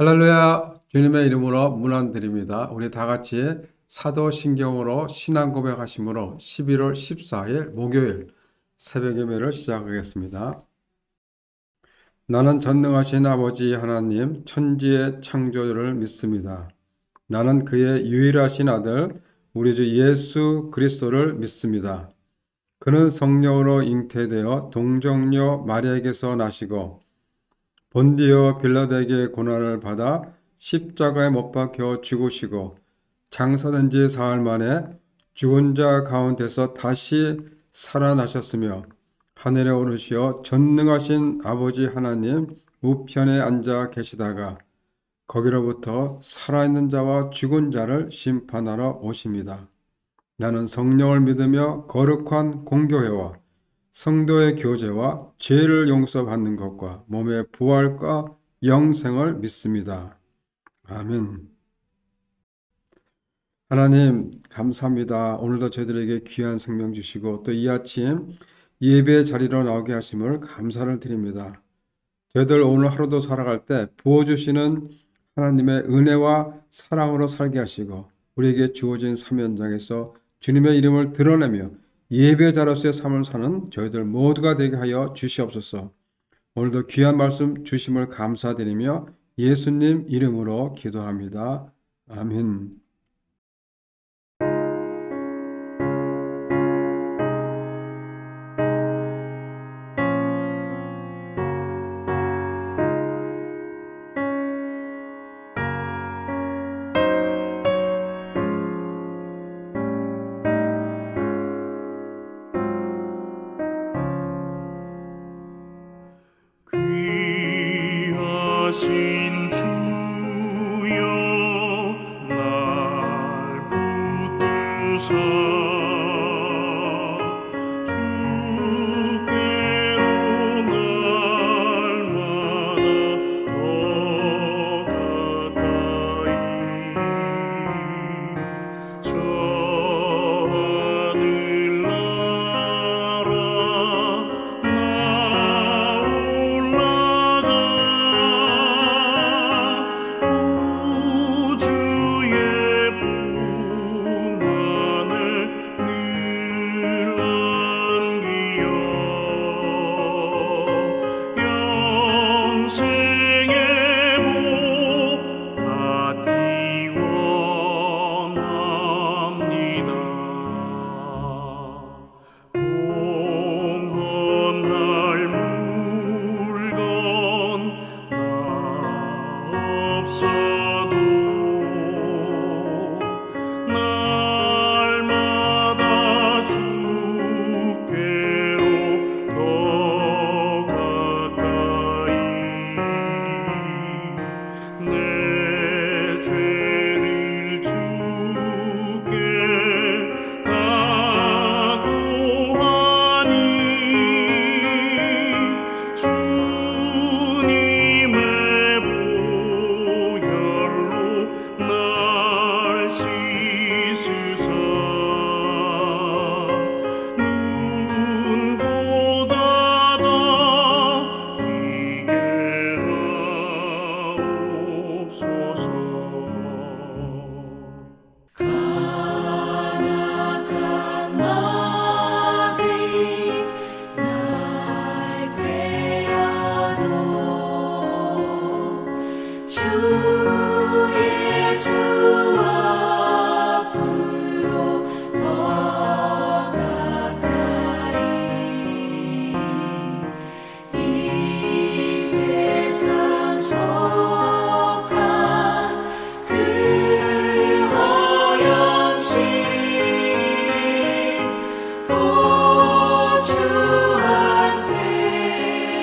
할렐루야, 주님의 이름으로 문안드립니다. 우리 다 같이 사도신경으로 신앙 고백하심으로 11월 14일 목요일 새벽 예배를 시작하겠습니다. 나는 전능하신 아버지 하나님 천지의 창조주를 믿습니다. 나는 그의 유일하신 아들 우리 주 예수 그리스도를 믿습니다. 그는 성령으로 잉태되어 동정녀 마리아에게서 나시고 본디오 빌라도에게 고난을 받아 십자가에 못 박혀 죽으시고 장사된 지 사흘 만에 죽은 자 가운데서 다시 살아나셨으며 하늘에 오르시어 전능하신 아버지 하나님 우편에 앉아 계시다가 거기로부터 살아있는 자와 죽은 자를 심판하러 오십니다. 나는 성령을 믿으며 거룩한 공교회와 성도의 교제와 죄를 용서받는 것과 몸의 부활과 영생을 믿습니다. 아멘. 하나님 감사합니다. 오늘도 저희들에게 귀한 생명 주시고 또 이 아침 예배 자리로 나오게 하심을 감사를 드립니다. 저희들 오늘 하루도 살아갈 때 부어주시는 하나님의 은혜와 사랑으로 살게 하시고 우리에게 주어진 삶 현장에서 주님의 이름을 드러내며 예배자로서의 삶을 사는 저희들 모두가 되게 하여 주시옵소서. 오늘도 귀한 말씀 주심을 감사드리며 예수님 이름으로 기도합니다. 아멘. 귀하신 주여 날 붙드사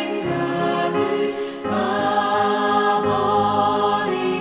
생각을 가버리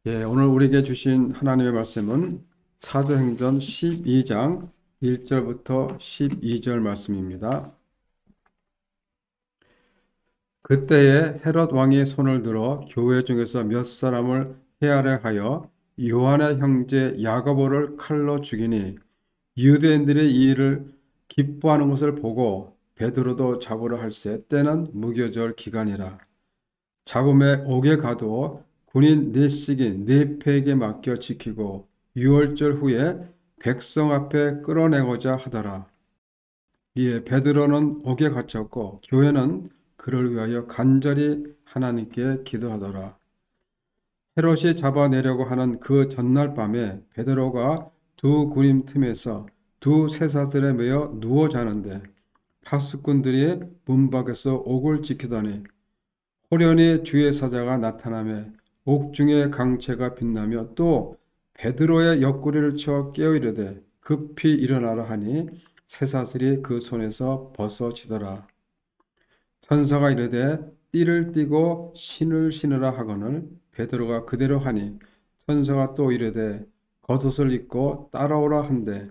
예, 오늘 우리에게 주신 하나님의 말씀은 사도행전 12장 1절부터 12절 말씀입니다. 그때에 헤롯 왕이 손을 들어 교회 중에서 몇 사람을 해하려 하여 요한의 형제 야고보를 칼로 죽이니 유대인들이 이 일을 기뻐하는 것을 보고 베드로도 잡으러 할세 때는 무교절 기간이라. 잡음에 옥에 가도 군인 넷씩이 네 패에게 맡겨 지키고 유월절 후에 백성 앞에 끌어내고자 하더라. 이에 베드로는 옥에 갇혔고 교회는 그를 위하여 간절히 하나님께 기도하더라. 헤롯이 잡아내려고 하는 그 전날 밤에 베드로가 두 군인 틈에서 두 쇠사슬에 매여 누워 자는데 파수꾼들이 문 밖에서 옥을 지키더니 호련히 주의 사자가 나타나며 옥중의 강체가 빛나며 또 베드로의 옆구리를 쳐 깨어 이르되 급히 일어나라 하니 쇠사슬이 그 손에서 벗어지더라. 천사가 이르되 띠를 띠고 신을 신으라 하거늘 베드로가 그대로 하니 천사가 또 이르되 겉옷을 입고 따라오라 한대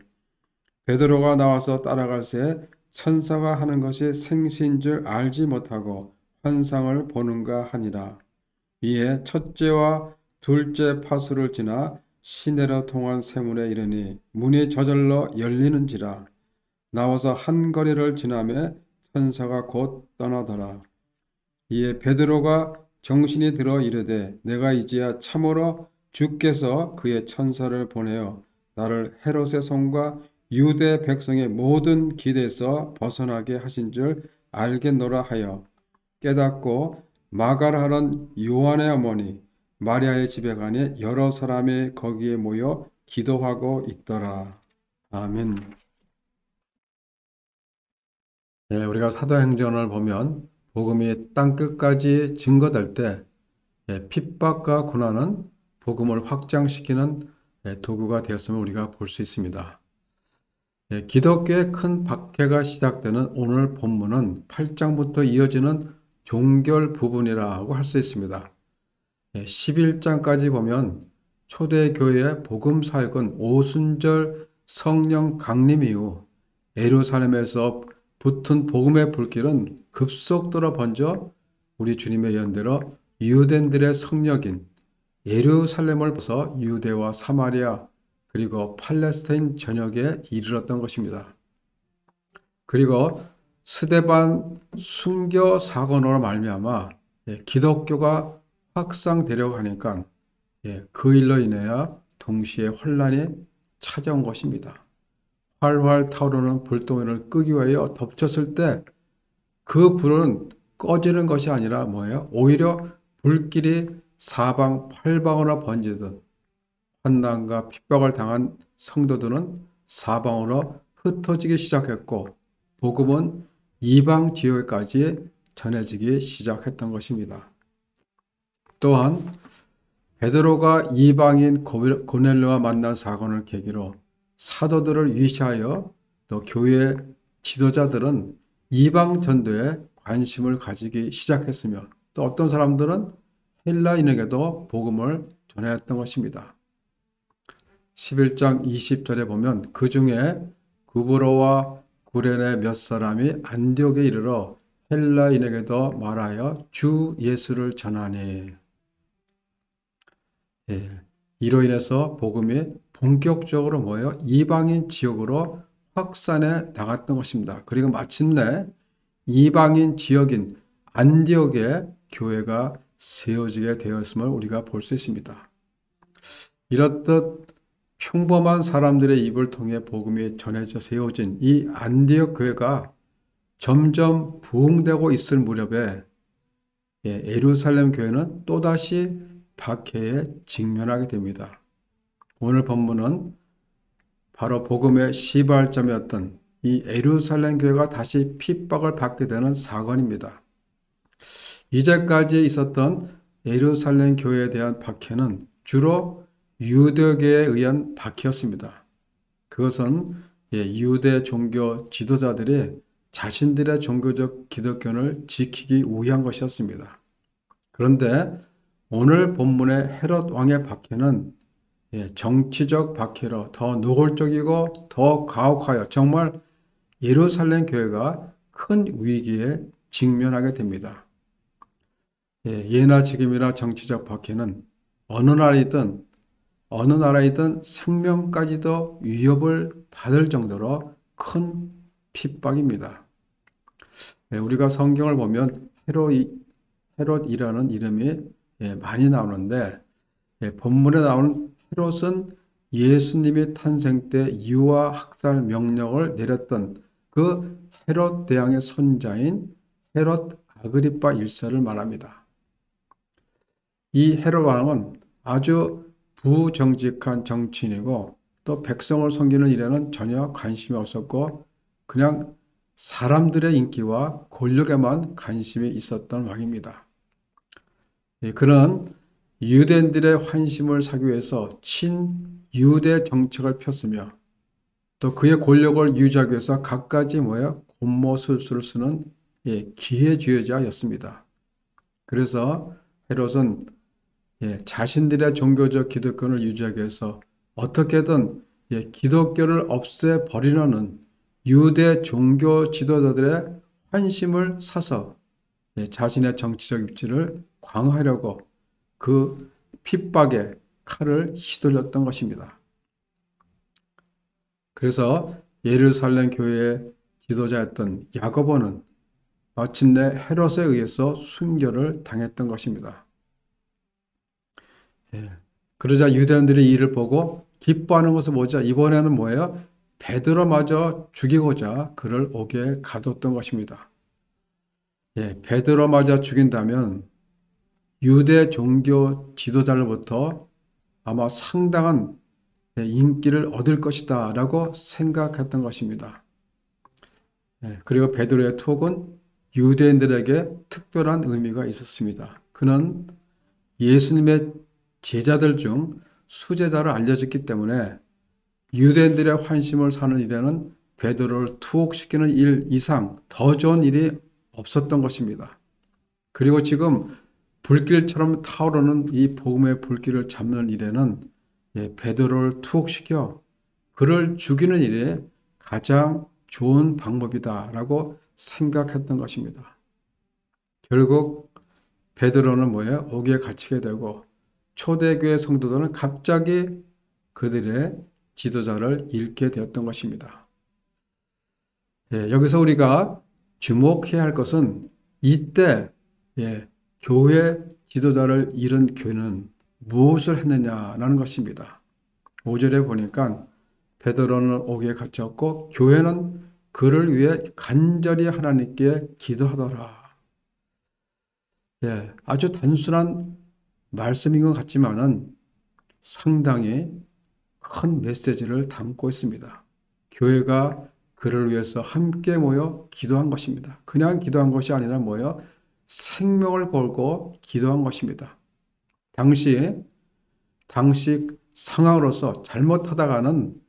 베드로가 나와서 따라갈새 천사가 하는 것이 생시인 줄 알지 못하고 환상을 보는가 하니라. 이에 첫째와 둘째 파수를 지나 시내로 통한 세문에 이르니 문이 저절로 열리는지라. 나와서 한 거리를 지나매 천사가 곧 떠나더라. 이에 베드로가 정신이 들어 이르되 내가 이제야 참으로 주께서 그의 천사를 보내어 나를 헤롯의 손과 유대 백성의 모든 기대에서 벗어나게 하신 줄 알겠노라 하여 깨닫고 마가라 하는 요한의 어머니 마리아의 집에 가니 여러 사람이 거기에 모여 기도하고 있더라. 아멘. 네, 우리가 사도행전을 보면 복음이 땅끝까지 증거될 때 핍박과 고난은 복음을 확장시키는 도구가 되었음을 우리가 볼 수 있습니다. 기독교의 큰 박해가 시작되는 오늘 본문은 8장부터 이어지는 종결 부분이라고 할 수 있습니다. 11장까지 보면 초대교회의 복음 사역은 오순절 성령 강림 이후 예루살렘에서 붙은 복음의 불길은 급속도로 번져 우리 주님의 예언대로 유대인들의 성역인 예루살렘을 벗어 유대와 사마리아 그리고 팔레스타인 전역에 이르렀던 것입니다. 그리고 스데반 순교 사건으로 말미암아 기독교가 확산되려고 하니까 그 일로 인하여 동시에 혼란이 찾아온 것입니다. 활활 타오르는 불덩이를 끄기 위하여 덮쳤을 때 그 불은 꺼지는 것이 아니라 뭐예요? 오히려 불길이 사방팔방으로 번지듯 환난과 핍박을 당한 성도들은 사방으로 흩어지기 시작했고 복음은 이방 지역까지 전해지기 시작했던 것입니다. 또한 베드로가 이방인 고넬료와 만난 사건을 계기로 사도들을 위시하여 또 교회 지도자들은 이방 전도에 관심을 가지기 시작했으며 또 어떤 사람들은 헬라인에게도 복음을 전했던 것입니다. 11장 20절에 보면 그 중에 구브로와 구레네 몇 사람이 안디옥에 이르러 헬라인에게도 말하여 주 예수를 전하니 이로 인해서 복음이 본격적으로 뭐예요? 이방인 지역으로 확산해 나갔던 것입니다. 그리고 마침내 이방인 지역인 안디옥에 교회가 세워지게 되었음을 우리가 볼 수 있습니다. 이렇듯 평범한 사람들의 입을 통해 복음이 전해져 세워진 이 안디옥 교회가 점점 부흥되고 있을 무렵에 예루살렘 교회는 또다시 박해에 직면하게 됩니다. 오늘 본문은 바로 복음의 시발점이었던 이 예루살렘 교회가 다시 핍박을 받게 되는 사건입니다. 이제까지 있었던 예루살렘 교회에 대한 박해는 주로 유대교에 의한 박해였습니다. 그것은 유대 종교 지도자들이 자신들의 종교적 기독교를 지키기 위한 것이었습니다. 그런데 오늘 본문의 헤롯 왕의 박해는 정치적 박해로 더 노골적이고 더 가혹하여 정말 예루살렘 교회가 큰 위기에 직면하게 됩니다. 예나 지금이나 정치적 박해는 어느 나라이든 생명까지도 위협을 받을 정도로 큰 핍박입니다. 우리가 성경을 보면 헤롯이라는 이름이 많이 나오는데 본문에 나오는 헤롯은 예수님이 탄생 때 유아 학살 명령을 내렸던 그 헤롯 대왕의 손자인 헤롯 아그리파 1세를 말합니다. 이 헤롯 왕은 아주 부정직한 정치인이고 또 백성을 섬기는 일에는 전혀 관심이 없었고 그냥 사람들의 인기와 권력에만 관심이 있었던 왕입니다. 그는 유대인들의 환심을 사기 위해서 친유대 정책을 폈으며 또 그의 권력을 유지하기 위해서 갖가지 곤모술수를 쓰는 기회주의자였습니다. 그래서 헤롯은 자신들의 종교적 기독교를 유지하기 위해서 어떻게든 기독교를 없애버리려는 유대 종교 지도자들의 환심을 사서 자신의 정치적 입지를 강화하려고 그 핍박의 칼을 휘둘렸던 것입니다. 그래서 예루살렘 교회의 지도자였던 야고보는 마침내 헤롯에 의해서 순교를 당했던 것입니다. 그러자 유대인들이 이 일을 보고 기뻐하는 것을 보자 이번에는 뭐예요? 베드로마저 죽이고자 그를 옥에 가뒀던 것입니다. 베드로마저 죽인다면 유대 종교 지도자로부터 아마 상당한 인기를 얻을 것이다 라고 생각했던 것입니다. 그리고 베드로의 투옥은 유대인들에게 특별한 의미가 있었습니다. 그는 예수님의 제자들 중 수제자로 알려졌기 때문에 유대인들의 환심을 사는 일에는 베드로를 투옥시키는 일 이상 더 좋은 일이 없었던 것입니다. 그리고 지금 불길처럼 타오르는 이 복음의 불길을 잡는 일에는 베드로를 투옥시켜 그를 죽이는 일이 가장 좋은 방법이다라고 생각했던 것입니다. 결국 베드로는 옥에 갇히게 되고 초대교회 성도들은 갑자기 그들의 지도자를 잃게 되었던 것입니다. 여기서 우리가 주목해야 할 것은 이때 교회 지도자를 잃은 교회는 무엇을 했느냐라는 것입니다. 5절에 보니까 베드로는 옥에 갇혔고 교회는 그를 위해 간절히 하나님께 기도하더라. 아주 단순한 말씀인 것 같지만은 상당히 큰 메시지를 담고 있습니다. 교회가 그를 위해서 함께 모여 기도한 것입니다. 그냥 기도한 것이 아니라 생명을 걸고 기도한 것입니다. 당시 상황으로서 잘못하다가는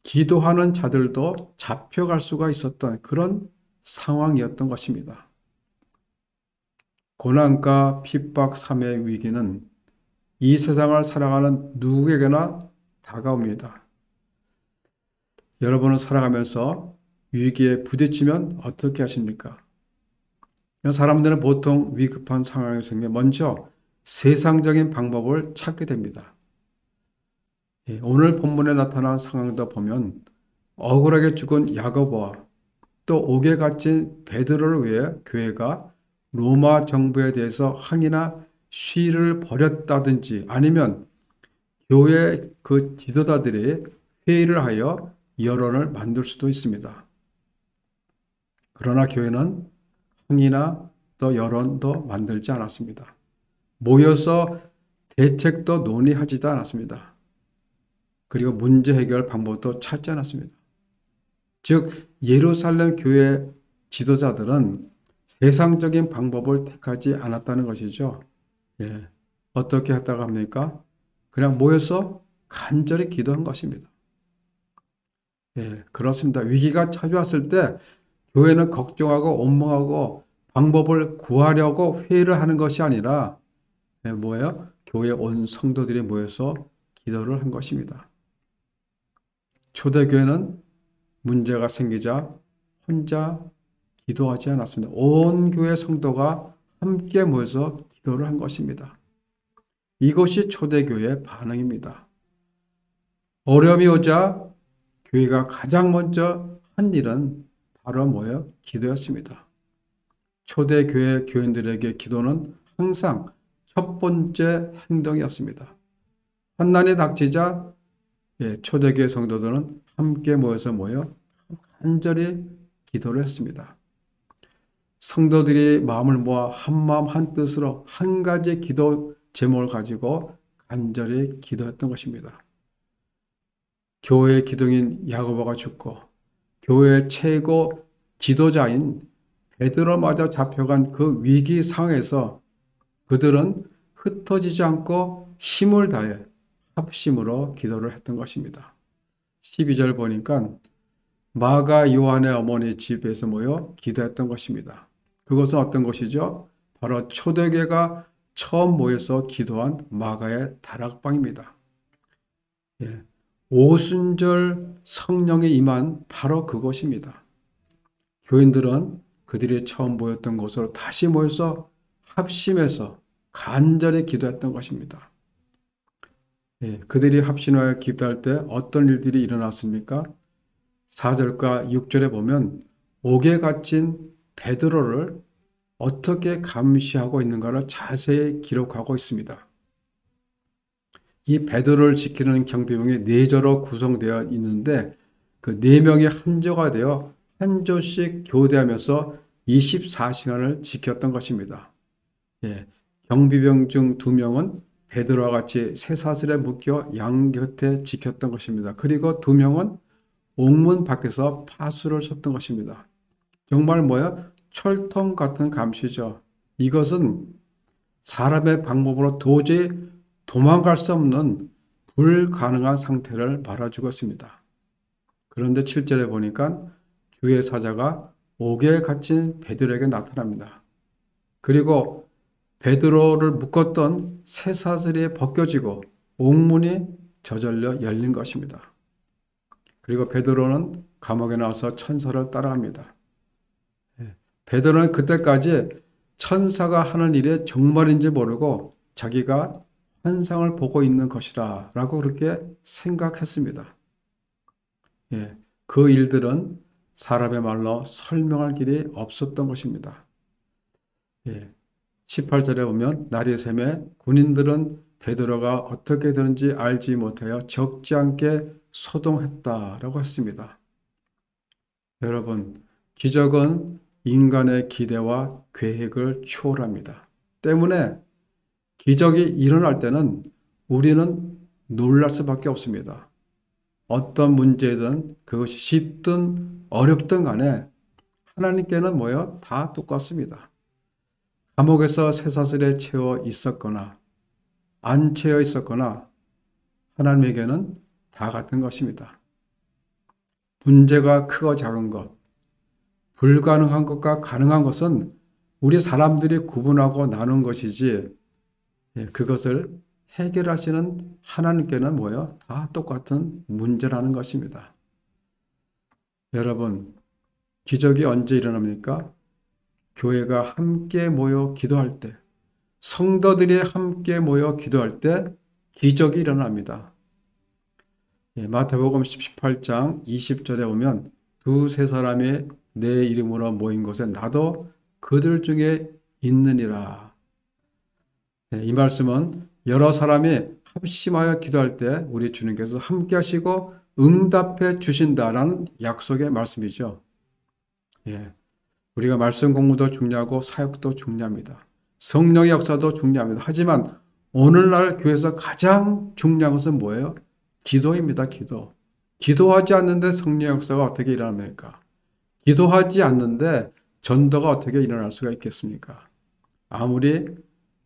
기도하는 자들도 잡혀갈 수가 있었던 그런 상황이었던 것입니다. 고난과 핍박, 삶의 위기는 이 세상을 살아가는 누구에게나 다가옵니다. 여러분은 살아가면서 위기에 부딪히면 어떻게 하십니까? 사람들은 보통 위급한 상황이 생기면 먼저 세상적인 방법을 찾게 됩니다. 오늘 본문에 나타난 상황도 보면 억울하게 죽은 야고보와 또 옥에 갇힌 베드로를 위해 교회가 로마 정부에 대해서 항의나 시위를 벌였다든지 아니면 교회 그 지도자들이 회의를 하여 여론을 만들 수도 있습니다. 그러나 교회는 항의나 또 여론도 만들지 않았습니다. 모여서 대책도 논의하지도 않았습니다. 그리고 문제 해결 방법도 찾지 않았습니다. 즉 예루살렘 교회 지도자들은 세상적인 방법을 택하지 않았다는 것이죠. 어떻게 했다고 합니까? 그냥 모여서 간절히 기도한 것입니다. 그렇습니다. 위기가 찾아왔을 때 교회는 걱정하고 원망하고 방법을 구하려고 회의를 하는 것이 아니라 뭐예요? 교회 온 성도들이 모여서 기도를 한 것입니다. 초대교회는 문제가 생기자 혼자 기도하지 않았습니다. 온 교회 성도가 함께 모여서 기도를 한 것입니다. 이것이 초대교회의 반응입니다. 어려움이 오자 교회가 가장 먼저 한 일은 바로 뭐예요? 기도였습니다. 초대교회 교인들에게 기도는 항상 첫 번째 행동이었습니다. 환난이 닥치자 초대교회 성도들은 함께 모여서 간절히 기도를 했습니다. 성도들이 마음을 모아 한마음 한뜻으로 한 가지 기도 제목을 가지고 간절히 기도했던 것입니다. 교회의 기둥인 야고보가 죽고 교회의 최고 지도자인 베드로마저 잡혀간 그 위기 상황에서 그들은 흩어지지 않고 힘을 다해 합심으로 기도를 했던 것입니다. 12절 보니까 마가 요한의 어머니 집에서 모여 기도했던 것입니다. 그것은 어떤 것이죠? 바로 초대교회가 처음 모여서 기도한 마가의 다락방입니다. 오순절 성령이 임한 바로 그것입니다. 교인들은 그들이 처음 모였던 곳으로 다시 모여서 합심해서 간절히 기도했던 것입니다. 그들이 합심하여 기도할 때 어떤 일들이 일어났습니까? 4절과 6절에 보면 옥에 갇힌 베드로를 어떻게 감시하고 있는가를 자세히 기록하고 있습니다. 이 베드로를 지키는 경비병이 4조로 구성되어 있는데 그 4명이 한 조가 되어 한 조씩 교대하면서 24시간을 지켰던 것입니다. 경비병 중 2명은 베드로와 같이 쇠사슬에 묶여 양 곁에 지켰던 것입니다. 그리고 2명은 옥문 밖에서 파수를 쳤던 것입니다. 정말 철통 같은 감시죠. 이것은 사람의 방법으로 도저히 도망갈 수 없는 불가능한 상태를 말해주고 있습니다. 그런데 7절에 보니까 주의 사자가 옥에 갇힌 베드로에게 나타납니다. 그리고 베드로를 묶었던 쇠사슬이 벗겨지고 옥문이 저절로 열린 것입니다. 그리고 베드로는 감옥에 나와서 천사를 따라합니다. 베드로는 그때까지 천사가 하는 일이 정말인지 모르고 자기가 환상을 보고 있는 것이라 라고 그렇게 생각했습니다. 그 일들은 사람의 말로 설명할 길이 없었던 것입니다. 18절에 보면 날이 새매 군인들은 베드로가 어떻게 되는지 알지 못하여 적지 않게 소동했다라고 했습니다. 여러분, 기적은 인간의 기대와 계획을 초월합니다. 때문에 기적이 일어날 때는 우리는 놀랄 수밖에 없습니다. 어떤 문제든 그것이 쉽든 어렵든 간에 하나님께는 다 똑같습니다. 감옥에서 쇠사슬에 채워 있었거나 안 채워 있었거나 하나님에게는 다 같은 것입니다. 문제가 크고 작은 것, 불가능한 것과 가능한 것은 우리 사람들이 구분하고 나눈 것이지 그것을 해결하시는 하나님께는 다 똑같은 문제라는 것입니다. 여러분, 기적이 언제 일어납니까? 교회가 함께 모여 기도할 때, 성도들이 함께 모여 기도할 때 기적이 일어납니다. 마태복음 18장 20절에 보면 두세 사람이 내 이름으로 모인 곳에 나도 그들 중에 있느니라. 이 말씀은 여러 사람이 합심하여 기도할 때 우리 주님께서 함께 하시고 응답해 주신다라는 약속의 말씀이죠. 우리가 말씀 공부도 중요하고 사역도 중요합니다. 성령의 역사도 중요합니다. 하지만 오늘날 교회에서 가장 중요한 것은 뭐예요? 기도입니다. 기도. 기도하지 않는데 성령의 역사가 어떻게 일어납니까? 기도하지 않는데 전도가 어떻게 일어날 수가 있겠습니까? 아무리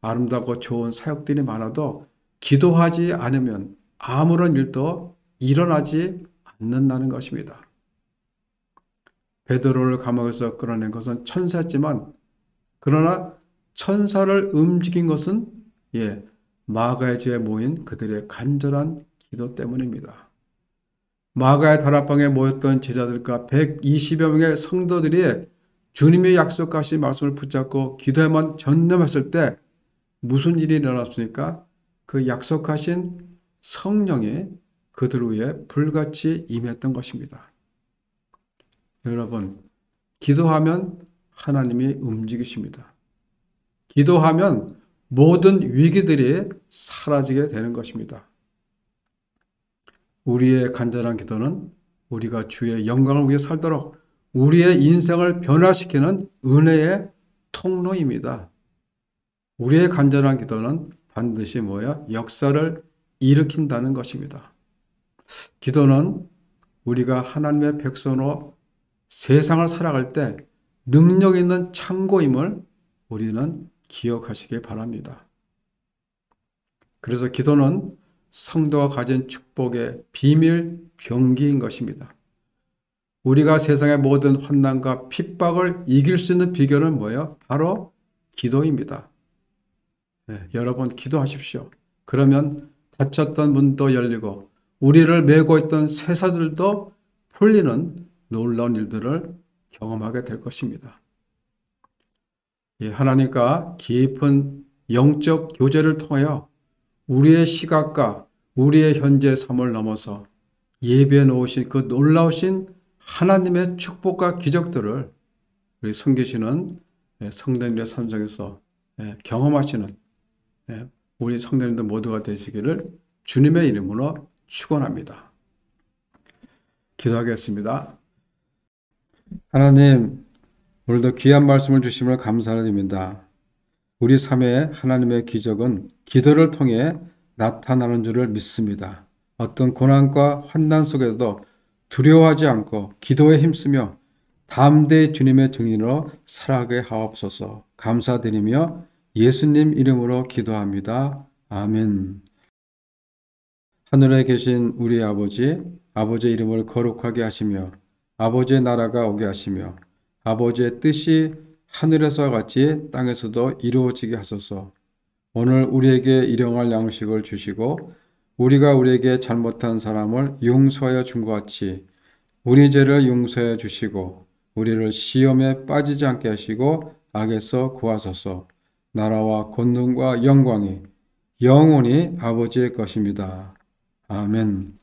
아름답고 좋은 사역들이 많아도 기도하지 않으면 아무런 일도 일어나지 않는다는 것입니다. 베드로를 감옥에서 끌어낸 것은 천사였지만 그러나 천사를 움직인 것은 마가의 집에 모인 그들의 간절한 기도 때문입니다. 마가의 다락방에 모였던 제자들과 120여 명의 성도들이 주님이 약속하신 말씀을 붙잡고 기도에만 전념했을 때 무슨 일이 일어났습니까? 그 약속하신 성령이 그들 위에 불같이 임했던 것입니다. 여러분, 기도하면 하나님이 움직이십니다. 기도하면 모든 위기들이 사라지게 되는 것입니다. 우리의 간절한 기도는 우리가 주의 영광을 위해 살도록 우리의 인생을 변화시키는 은혜의 통로입니다. 우리의 간절한 기도는 반드시 역사를 일으킨다는 것입니다. 기도는 우리가 하나님의 백성으로 세상을 살아갈 때 능력 있는 창고임을 우리는 기억하시기 바랍니다. 그래서 기도는 성도가 가진 축복의 비밀 병기인 것입니다. 우리가 세상의 모든 환난과 핍박을 이길 수 있는 비결은 바로 기도입니다. 여러분 기도하십시오. 그러면 닫혔던 문도 열리고 우리를 메고 있던 쇠사들도 풀리는 놀라운 일들을 경험하게 될 것입니다. 하나님과 깊은 영적 교제를 통하여 우리의 시각과 우리의 현재 삶을 넘어서 예배해 놓으신 그 놀라우신 하나님의 축복과 기적들을 우리 섬기시는 성도님의 삶 속에서 경험하시는 우리 성도님들 모두가 되시기를 주님의 이름으로 축원합니다. 기도하겠습니다. 하나님, 오늘도 귀한 말씀을 주심을 감사드립니다. 우리 삶에 하나님의 기적은 기도를 통해 나타나는 줄을 믿습니다. 어떤 고난과 환난 속에도 두려워하지 않고 기도에 힘쓰며 담대히 주님의 증인으로 살아가게 하옵소서. 감사드리며 예수님 이름으로 기도합니다. 아멘. 하늘에 계신 우리 아버지, 아버지의 이름을 거룩하게 하시며 아버지의 나라가 오게 하시며 아버지의 뜻이 하늘에서와 같이 땅에서도 이루어지게 하소서. 오늘 우리에게 일용할 양식을 주시고 우리가 우리에게 잘못한 사람을 용서하여 준 것 같이 우리 죄를 용서해 주시고 우리를 시험에 빠지지 않게 하시고 악에서 구하소서. 나라와 권능과 영광이 영원히 아버지의 것입니다. 아멘.